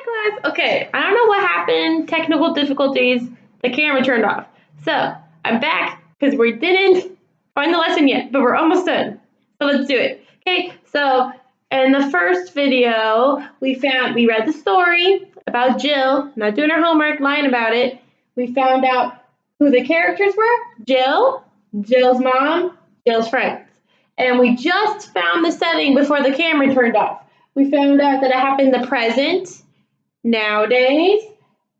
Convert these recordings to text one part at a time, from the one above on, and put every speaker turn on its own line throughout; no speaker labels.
class. Okay, I don't know what happened. Technical difficulties. The camera turned off. So I'm back because we didn't find the lesson yet, but we're almost done. So let's do it. Okay, so in the first video, we read the story about Jill not doing her homework, lying about it. We found out who the characters were: Jill, Jill's mom, Jill's friends. And we just found the setting before the camera turned off. We found out that it happened in the present, nowadays,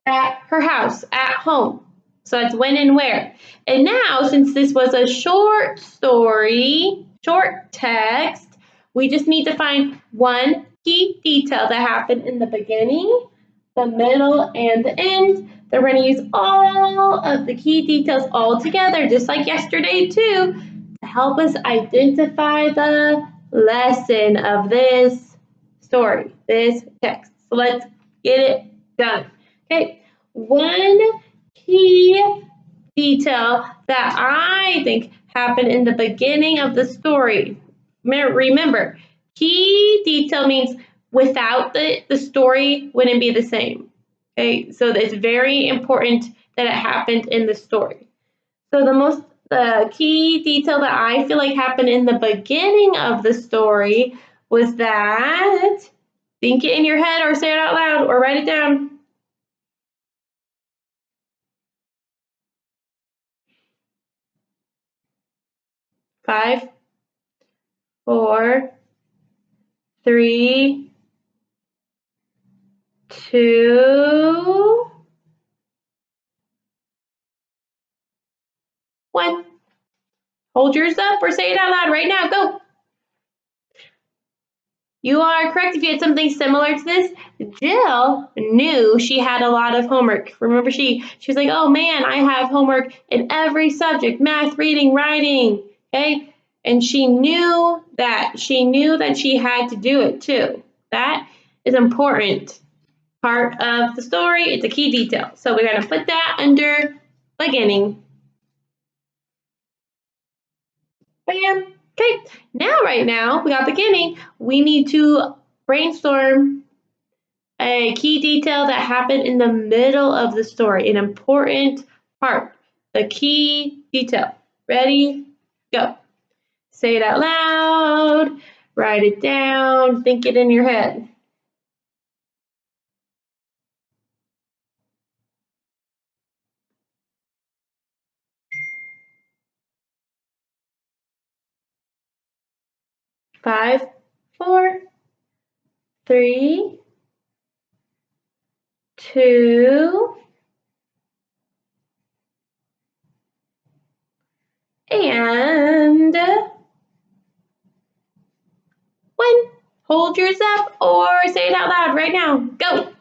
at her house, at home. So that's when and where. And now, since this was a short story, short text, we just need to find one key detail that happened in the beginning, the middle, and the end. Then we're going to use all of the key details all together, just like yesterday too, to help us identify the lesson of this story, this text. So let's get it done. Okay, one key detail that I think happened in the beginning of the story. Remember, key detail means without the story wouldn't be the same. Okay, so it's very important that it happened in the story. So the key detail that I feel like happened in the beginning of the story was that, think it in your head or say it out loud or write it down. 5, 4, 3, 2, 1. Hold yours up or say it out loud right now. Go. You are correct if you had something similar to this. Jill knew she had a lot of homework. Remember, she was like, oh man, I have homework in every subject, math, reading, writing, okay? And she knew that she had to do it too. That is important part of the story. It's a key detail. So we're gonna put that under beginning. Bam. Okay, right now we got beginning. We need to brainstorm a key detail that happened in the middle of the story, an important part, the key detail. Ready? Go. Say it out loud, write it down, think it in your head. Five, 4, 3, 2, and 1. Hold yours up or say it out loud right now. Go.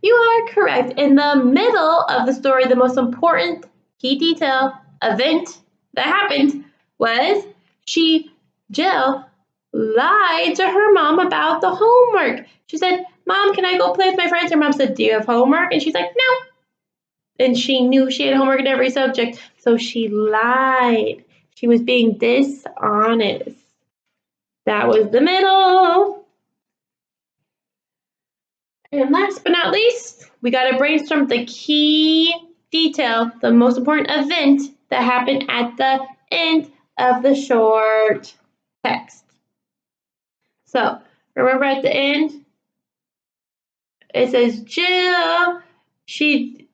You are correct. In the middle of the story, the most important key detail, event that happened was Jill lied to her mom about the homework. She said, Mom, can I go play with my friends? Her mom said, do you have homework? And she's like, no. And she knew she had homework in every subject, so she lied. She was being dishonest. That was the middle. And last but not least, we got to brainstorm the key detail, the most important event that happened at the end of the short text. So remember at the end, it says Jill, she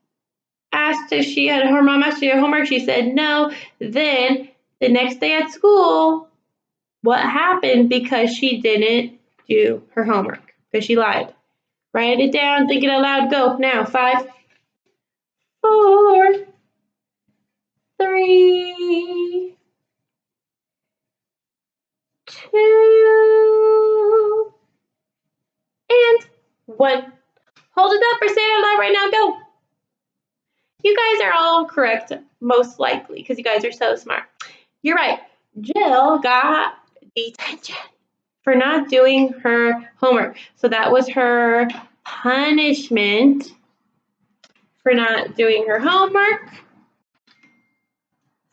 asked if her mom asked her homework. She said no. Then the next day at school, what happened because she didn't do her homework, because she lied. Write it down, think it out loud, go. Now, 5, 4, 3, 2, and 1. Hold it up or say it out loud right now, go. You guys are all correct, most likely, because you guys are so smart. You're right. Jill got detention for not doing her homework. So that was her punishment for not doing her homework.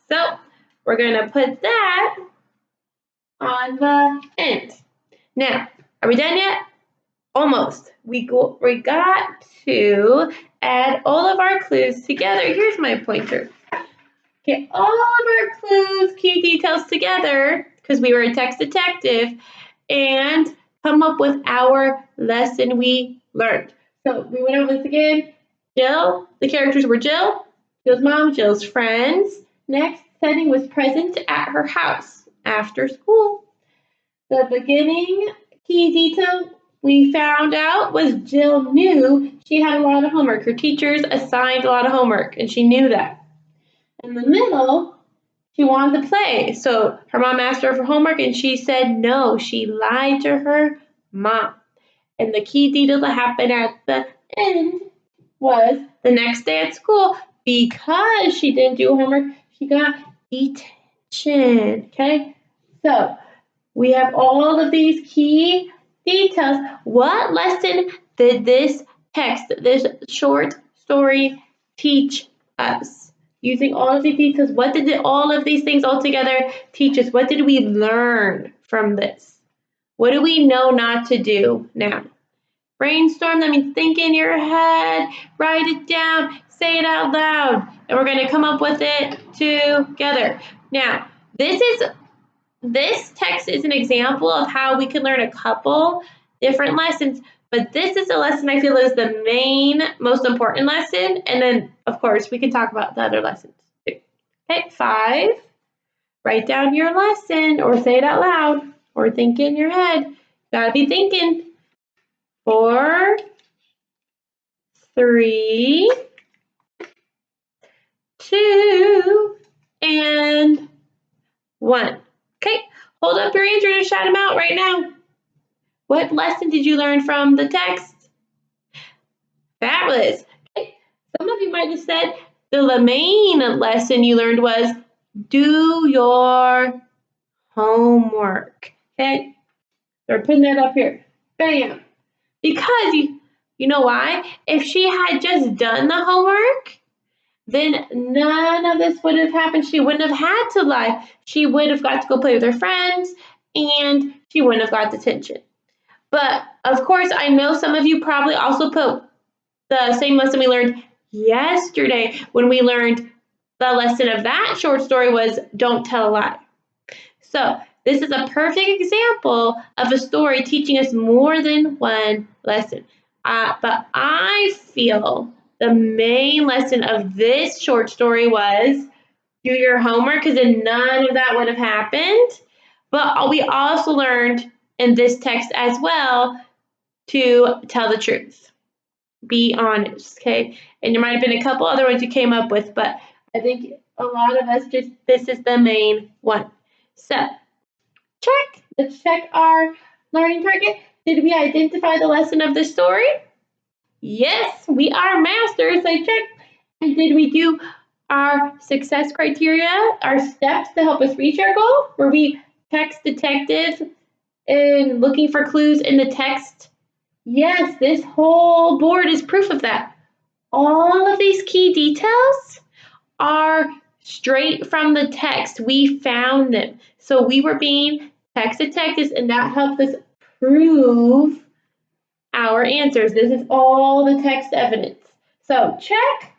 So we're going to put that on the end. Now, are we done yet? almost. We got to add all of our clues together. Here's my pointer. Get all of our clues, key details together, because we were a text detective, and come up with our lesson we learned. So we went over this again. Jill, the characters were Jill, Jill's mom, Jill's friends. Next setting was present at her house after school. The beginning key detail we found out was Jill knew she had a lot of homework. Her teachers assigned a lot of homework, and she knew that. In the middle, she wanted to play. So her mom asked her for homework, and she said no. She lied to her mom. And the key detail that happened at the end was the next day at school, because she didn't do homework, she got detention. Okay? So we have all of these key details. What lesson did this text, this short story, teach us? Using all of these details, what did all of these things all together teach us? What did we learn from this? What do we know not to do now? Brainstorm, that means think in your head, write it down, say it out loud, and we're going to come up with it together. Now, this text is an example of how we can learn a couple different lessons, but this is a lesson I feel is the main, most important lesson, and then, of course, we can talk about the other lessons too. Okay, 5, write down your lesson, or say it out loud, or think in your head. Gotta be thinking. 4, 3, 2, and 1. Okay, hold up your answer and shout them out right now. What lesson did you learn from the text? Fabulous. Okay. Some of you might have said the main lesson you learned was do your homework. Okay, they're putting that up here. Bam. Because you know why? If she had just done the homework, then none of this would have happened. She wouldn't have had to lie. She would have got to go play with her friends, and she wouldn't have got detention. But of course, I know some of you probably also put the same lesson we learned yesterday when we learned the lesson of that short story was don't tell a lie. So this is a perfect example of a story teaching us more than one lesson. But I feel the main lesson of this short story was do your homework, because then none of that would have happened. But we also learned in this text as well to tell the truth. Be honest, okay? And there might have been a couple other ones you came up with, but I think a lot of us this is the main one. So, check. Let's check our learning target. Did we identify the lesson of the story? Yes, we are masters. So check. And did we do our success criteria, our steps to help us reach our goal? Were we text detectives and looking for clues in the text? Yes, this whole board is proof of that. All of these key details are straight from the text. We found them. So we were being text detectives, and that helped us prove our answers. This is all the text evidence. So check,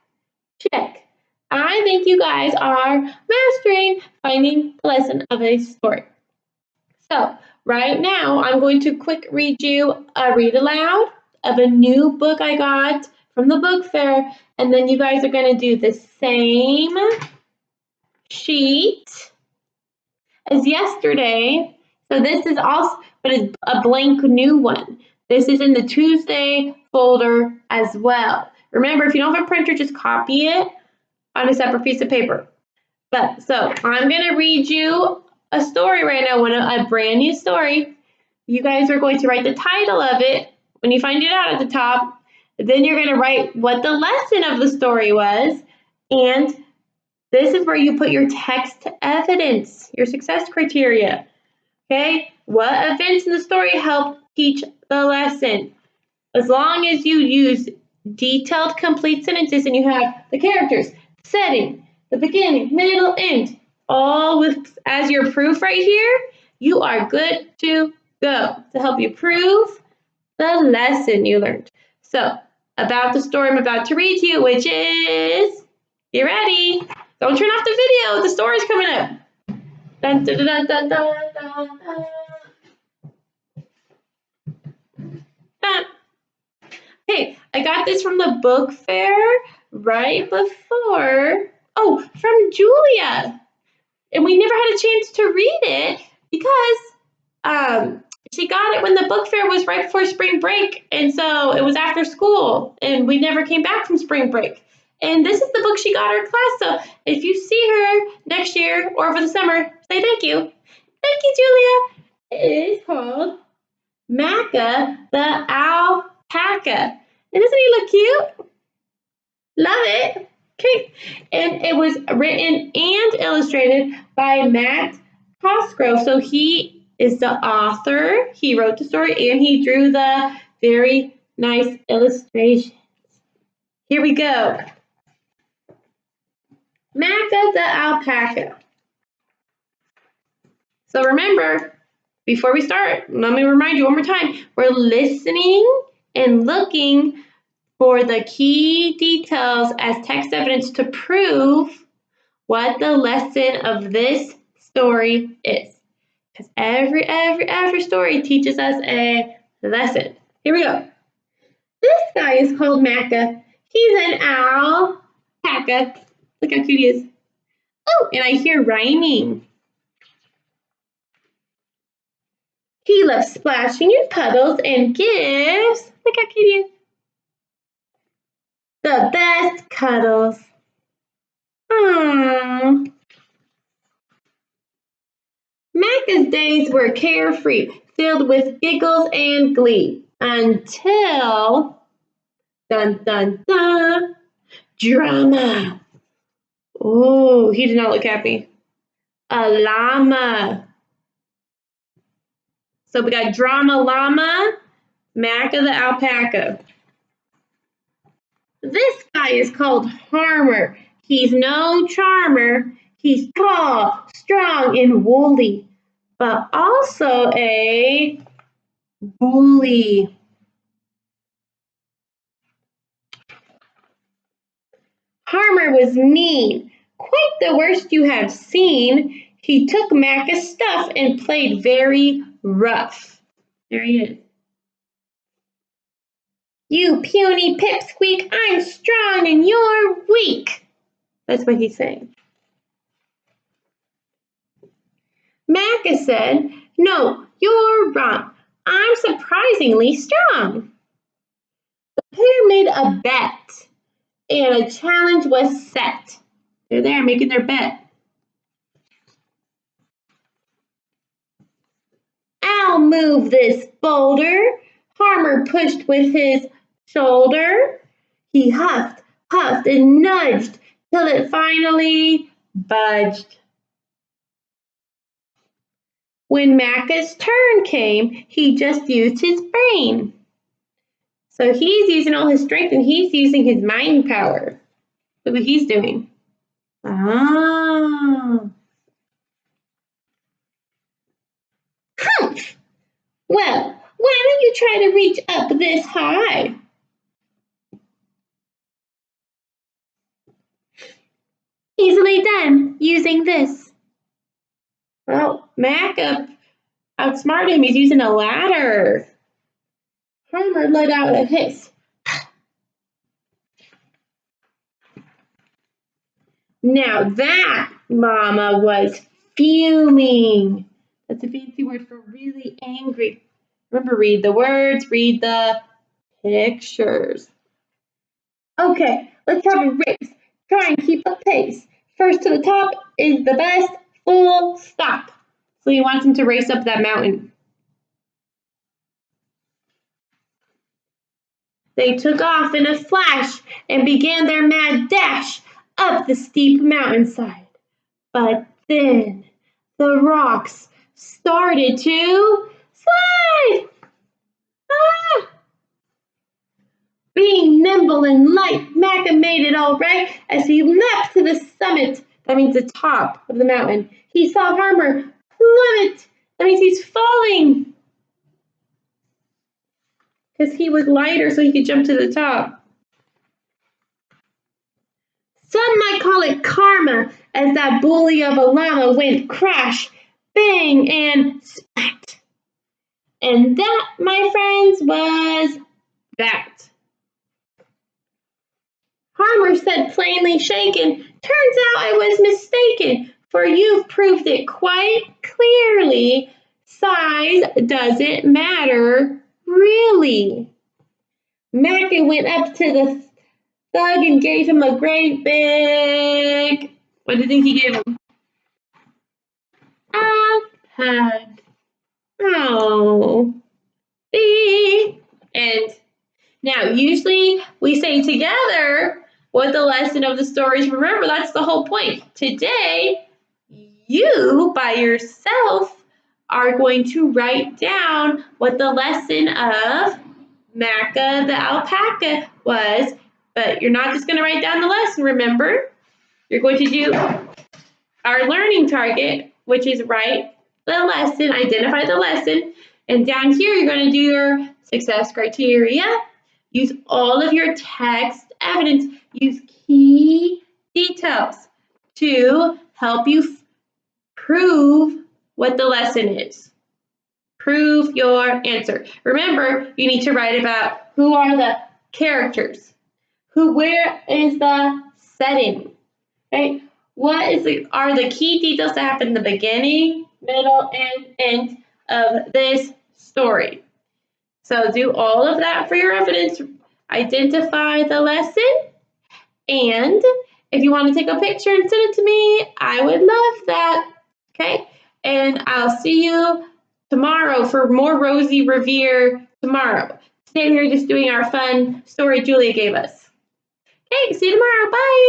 check. I think you guys are mastering finding the lesson of a story. So right now, I'm going to quick read you a read aloud of a new book I got from the book fair, and then you guys are going to do the same sheet as yesterday. So this is also, but it's a blank new one. This is in the Tuesday folder as well. Remember, if you don't have a printer, just copy it on a separate piece of paper. But so I'm going to read you a story right now, a brand new story. You guys are going to write the title of it when you find it out at the top. Then you're going to write what the lesson of the story was, and this is where you put your text evidence, your success criteria. Okay? What events in the story help teach the lesson? As long as you use detailed, complete sentences and you have the characters, setting, the beginning, middle, end, all with as your proof right here, you are good to go to help you prove the lesson you learned. So, about the story I'm about to read to you, which is, get ready. Don't turn off the video. The story's coming up. Dun, dun, dun, dun, dun, dun, dun. Hey, I got this from the book fair right before. Oh, from Julia. And we never had a chance to read it because she got it when the book fair was right before spring break. And so it was after school and we never came back from spring break. And this is the book she got her class. So if you see her next year or over the summer, say thank you. Thank you, Julia. It is called Macca the Alpaca. And doesn't he look cute? Love it. Okay. And it was written and illustrated by Matt Cosgrove. So he is the author. He wrote the story and he drew the very nice illustrations. Here we go. Macca the Alpaca. So remember, before we start, let me remind you one more time. We're listening and looking for the key details as text evidence to prove what the lesson of this story is. Because every story teaches us a lesson. Here we go. This guy is called Macca. He's an alpaca. Look how cute he is. Oh, and I hear rhyming. He loves splashing in puddles and gives, look how cute he is, the best cuddles. Aww. Macca's days were carefree, filled with giggles and glee, until, dun dun dun, drama. Oh, he did not look happy. A llama. So we got drama llama, Macca the alpaca. This guy is called Harmer. He's no charmer. He's tall, strong, and woolly, but also a bully. Harmer was mean, quite the worst you have seen. He took Macca's stuff and played very rough. There he is. You puny pipsqueak, I'm strong and you're weak. That's what he's saying. Macca said, no, you're wrong. I'm surprisingly strong. The pair made a bet, and a challenge was set. They're there making their bet. I'll move this boulder, Harmer pushed with his shoulder. He huffed, puffed, and nudged till it finally budged. When Macca's turn came, he just used his brain. So he's using all his strength and he's using his mind power. Look what he's doing. Ah. Humph! Well, why don't you try to reach up this high? Easily done, using this. Well, Macca outsmarted him. He's using a ladder. Harmer let out a hiss. Now that Mama was fuming. That's a fancy word for really angry. Remember, read the words, read the pictures. Okay, let's have a race. Try and keep up pace. First to the top is the best, full stop. So he wants him to race up that mountain. They took off in a flash and began their mad dash up the steep mountainside. But then the rocks started to slide. Ah! Being nimble and light, Macca made it all right as he leapt to the summit. That means the top of the mountain. He saw Harmer plummet. That means he's falling. because he was lighter so he could jump to the top. Some might call it karma, as that bully of a llama went crash, bang, and splat. And that, my friends, was that. Harmer said, plainly shaken, turns out I was mistaken, for you've proved it quite clearly. Size doesn't matter, really. Mackie went up to the thug and gave him a great big... What do you think he gave him? A hug. Oh. The end. Now, usually we say together what the lesson of the story is. Remember, that's the whole point. Today, you by yourself are going to write down what the lesson of Macca the alpaca was, but you're not just going to write down the lesson, remember? You're going to do our learning target, which is write the lesson, identify the lesson, and down here you're going to do your success criteria. Use all of your text evidence. Use key details to help you prove what the lesson is. Prove your answer. Remember, you need to write about who are the characters, where is the setting, right? Are the key details that happen in the beginning, middle, and end of this story. So do all of that for your evidence. Identify the lesson. And if you want to take a picture and send it to me, I would love that. Okay? And I'll see you tomorrow for more Rosie Revere tomorrow. Today we're just doing our fun story Julia gave us. Okay, see you tomorrow. Bye.